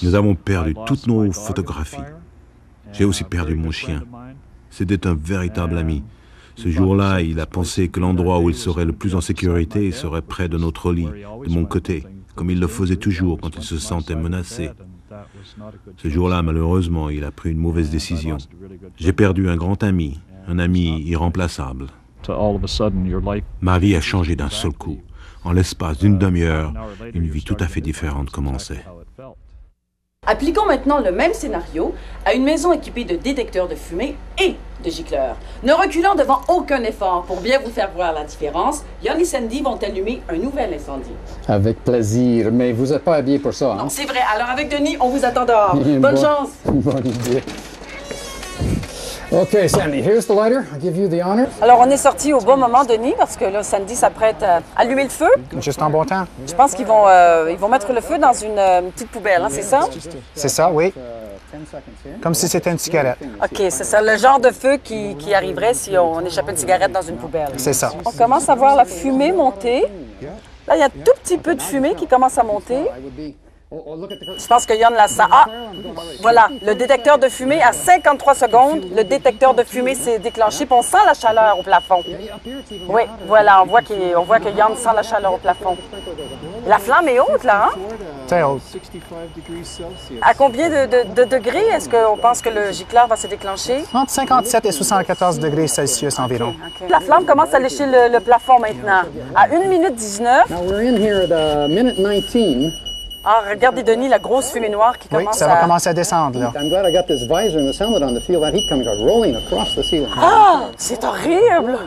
Nous avons perdu toutes nos photographies. J'ai aussi perdu mon chien. C'était un véritable ami. Ce jour-là, il a pensé que l'endroit où il serait le plus en sécurité serait près de notre lit, de mon côté, comme il le faisait toujours quand il se sentait menacé. Ce jour-là, malheureusement, il a pris une mauvaise décision. J'ai perdu un grand ami, un ami irremplaçable. Ma vie a changé d'un seul coup. En l'espace d'une demi-heure, une vie tout à fait différente commençait. Appliquons maintenant le même scénario à une maison équipée de détecteurs de fumée et de gicleurs. Ne reculant devant aucun effort pour bien vous faire voir la différence, Yann et Sandy vont allumer un nouvel incendie. Avec plaisir, mais vous n'êtes pas habillé pour ça, hein? Non, c'est vrai. Alors avec Denis, on vous attend dehors. Bonne chance! Bonne idée. OK, Sandy, here's the lighter. I'll give you the honor. Alors, on est sorti au bon moment, Denis, parce que là, Sandy s'apprête à allumer le feu. Juste en bon temps. Je pense qu'ils vont mettre le feu dans une petite poubelle, hein, c'est ça? C'est ça, oui. Comme si c'était une cigarette. OK, c'est ça, le genre de feu qui arriverait si on échappait une cigarette dans une poubelle. C'est ça. On commence à voir la fumée monter. Là, il y a tout petit peu de fumée qui commence à monter. Je pense que Yann la sent. Ah! Voilà, le détecteur de fumée, à 53 secondes, le détecteur de fumée s'est déclenché, puis on sent la chaleur au plafond. Oui, voilà, on voit que Yann sent la chaleur au plafond. La flamme est haute, là, hein? Très haute. À combien de degrés est-ce qu'on pense que le gicleur va se déclencher? Entre 57 et 74 degrés Celsius environ. Okay. La flamme commence à lécher le plafond maintenant. À 1 minute 19. Now we're in here at minute 19. Ah, regardez, Denis, la grosse fumée noire qui commence ça va commencer à descendre, là. I'm glad I got this visor and this helmet on to feel that heat coming rolling across the ceiling. Ah! C'est horrible!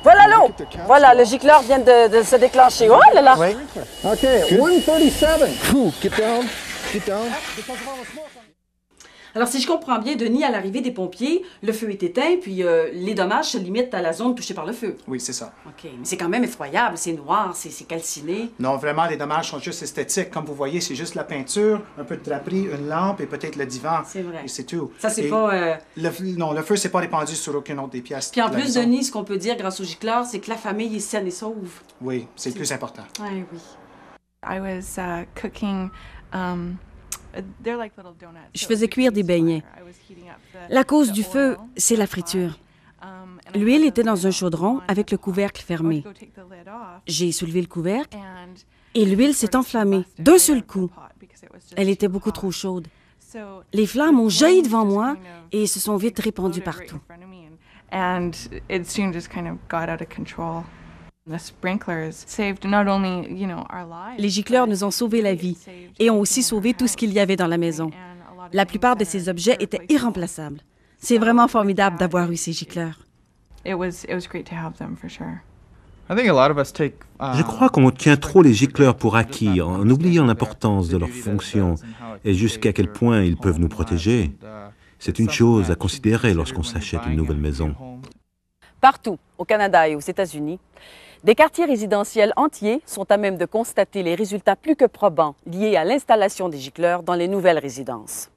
Voilà l'eau! Voilà, le gicleur vient de se déclencher. Oh là là! Oui. OK, 137. Get down. Get down. Alors, si je comprends bien, Denis, à l'arrivée des pompiers, le feu est éteint, puis les dommages se limitent à la zone touchée par le feu. Oui, c'est ça. OK, mais c'est quand même effroyable. C'est noir, c'est calciné. Non, vraiment, les dommages sont juste esthétiques. Comme vous voyez, c'est juste la peinture, un peu de draperie, une lampe et peut-être le divan. C'est vrai. Et c'est tout. Ça, c'est pas... Non, le feu s'est pas répandu sur aucune autre des pièces. Puis en de la plus, maison. Denis, ce qu'on peut dire grâce au gicleur, c'est que la famille est saine et sauve. Oui, c'est le plus important. Oui, oui. I was cooking. They're like little donuts. Je faisais cuire des beignets. La cause du feu, c'est la friture. L'huile était dans un chaudron avec le couvercle fermé. J'ai soulevé le couvercle et l'huile s'est enflammée d'un seul coup. Elle était beaucoup trop chaude. Les flammes ont jailli devant moi et se sont vite répandues partout. And it soon just kind of got out of control. The sprinklers saved not only, our lives. Les gicleurs nous ont sauvé la vie et ont aussi sauvé tout ce qu'il y avait dans la maison. La plupart de ces objets étaient irremplaçables. C'est vraiment formidable d'avoir eu ces gicleurs. It was great to have them for sure. Je crois qu'on tient trop les gicleurs pour acquis, en oubliant l'importance de leur fonction et jusqu'à quel point ils peuvent nous protéger. C'est une chose à considérer lorsqu'on s'achète une nouvelle maison. Partout, au Canada et aux États-Unis, des quartiers résidentiels entiers sont à même de constater les résultats plus que probants liés à l'installation des gicleurs dans les nouvelles résidences.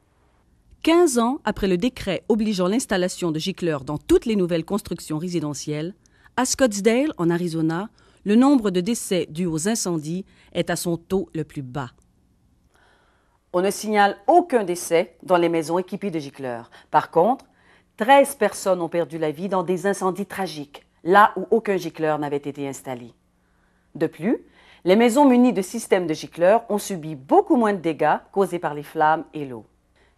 15 ans après le décret obligeant l'installation de gicleurs dans toutes les nouvelles constructions résidentielles, à Scottsdale, en Arizona, le nombre de décès dus aux incendies est à son taux le plus bas. On ne signale aucun décès dans les maisons équipées de gicleurs. Par contre, 13 personnes ont perdu la vie dans des incendies tragiques, là où aucun gicleur n'avait été installé. De plus, les maisons munies de systèmes de gicleurs ont subi beaucoup moins de dégâts causés par les flammes et l'eau.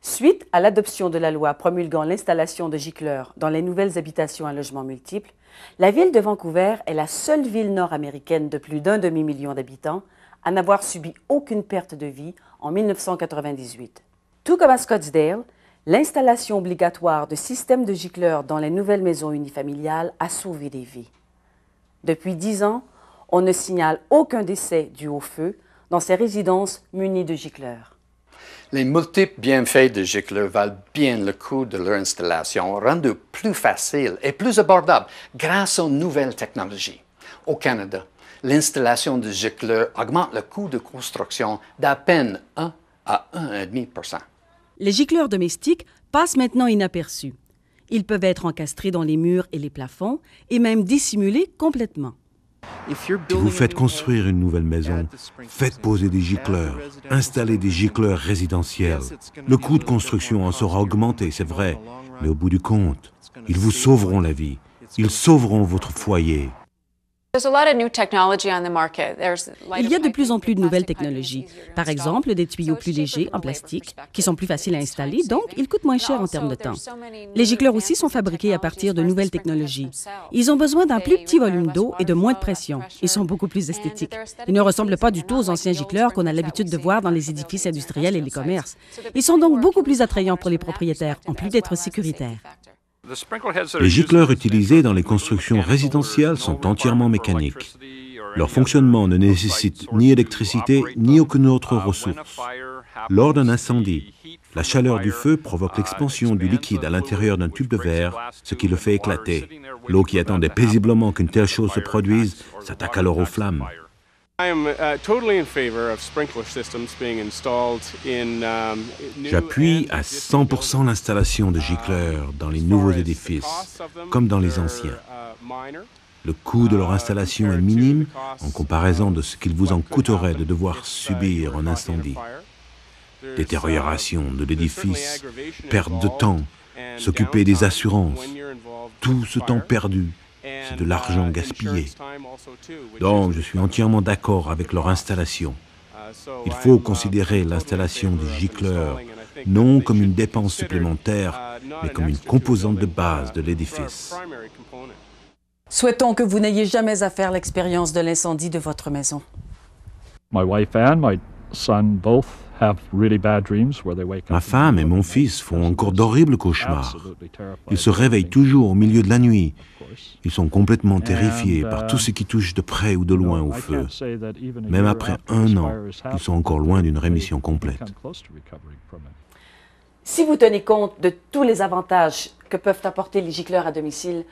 Suite à l'adoption de la loi promulguant l'installation de gicleurs dans les nouvelles habitations à logements multiples, la ville de Vancouver est la seule ville nord-américaine de plus d'un demi-million d'habitants à n'avoir subi aucune perte de vie en 1998. Tout comme à Scottsdale, l'installation obligatoire de systèmes de gicleurs dans les nouvelles maisons unifamiliales a sauvé des vies. Depuis 10 ans, on ne signale aucun décès dû au feu dans ces résidences munies de gicleurs. Les multiples bienfaits de gicleurs valent bien le coût de leur installation, rendue plus facile et plus abordable grâce aux nouvelles technologies. Au Canada, l'installation de gicleurs augmente le coût de construction d'à peine 1 à 1,5 %. Les gicleurs domestiques passent maintenant inaperçus. Ils peuvent être encastrés dans les murs et les plafonds et même dissimulés complètement. Si vous faites construire une nouvelle maison, faites poser des gicleurs, installez des gicleurs résidentiels. Le coût de construction en sera augmenté, c'est vrai, mais au bout du compte, ils vous sauveront la vie. Ils sauveront votre foyer. Il y a de plus en plus de nouvelles technologies. Par exemple, des tuyaux plus légers en plastique, qui sont plus faciles à installer, donc ils coûtent moins cher en termes de temps. Les gicleurs aussi sont fabriqués à partir de nouvelles technologies. Ils ont besoin d'un plus petit volume d'eau et de moins de pression. Ils sont beaucoup plus esthétiques. Ils ne ressemblent pas du tout aux anciens gicleurs qu'on a l'habitude de voir dans les édifices industriels et les commerces. Ils sont donc beaucoup plus attrayants pour les propriétaires, en plus d'être sécuritaires. Les gicleurs utilisés dans les constructions résidentielles sont entièrement mécaniques. Leur fonctionnement ne nécessite ni électricité ni aucune autre ressource. Lors d'un incendie, la chaleur du feu provoque l'expansion du liquide à l'intérieur d'un tube de verre, ce qui le fait éclater. L'eau qui attendait paisiblement qu'une telle chose se produise s'attaque alors aux flammes. J'appuie à 100% l'installation de gicleurs dans les nouveaux édifices, comme dans les anciens. Le coût de leur installation est minime en comparaison de ce qu'il vous en coûterait de devoir subir un incendie. Détérioration de l'édifice, perte de temps, s'occuper des assurances, tout ce temps perdu, c'est de l'argent gaspillé. Donc, je suis entièrement d'accord avec leur installation. Il faut considérer l'installation des gicleurs non comme une dépense supplémentaire, mais comme une composante de base de l'édifice. Souhaitons que vous n'ayez jamais à faire l'expérience de l'incendie de votre maison. Ma femme et mon fils font encore d'horribles cauchemars. Ils se réveillent toujours au milieu de la nuit. Ils sont complètement terrifiés par tout ce qui touche de près ou de loin au feu. Même après 1 an, ils sont encore loin d'une rémission complète. Si vous tenez compte de tous les avantages que peuvent apporter les gicleurs à domicile,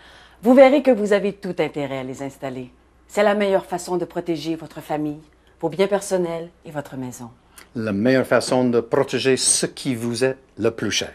vous verrez que vous avez tout intérêt à les installer. C'est la meilleure façon de protéger votre famille, vos biens personnels et votre maison. La meilleure façon de protéger ce qui vous est le plus cher.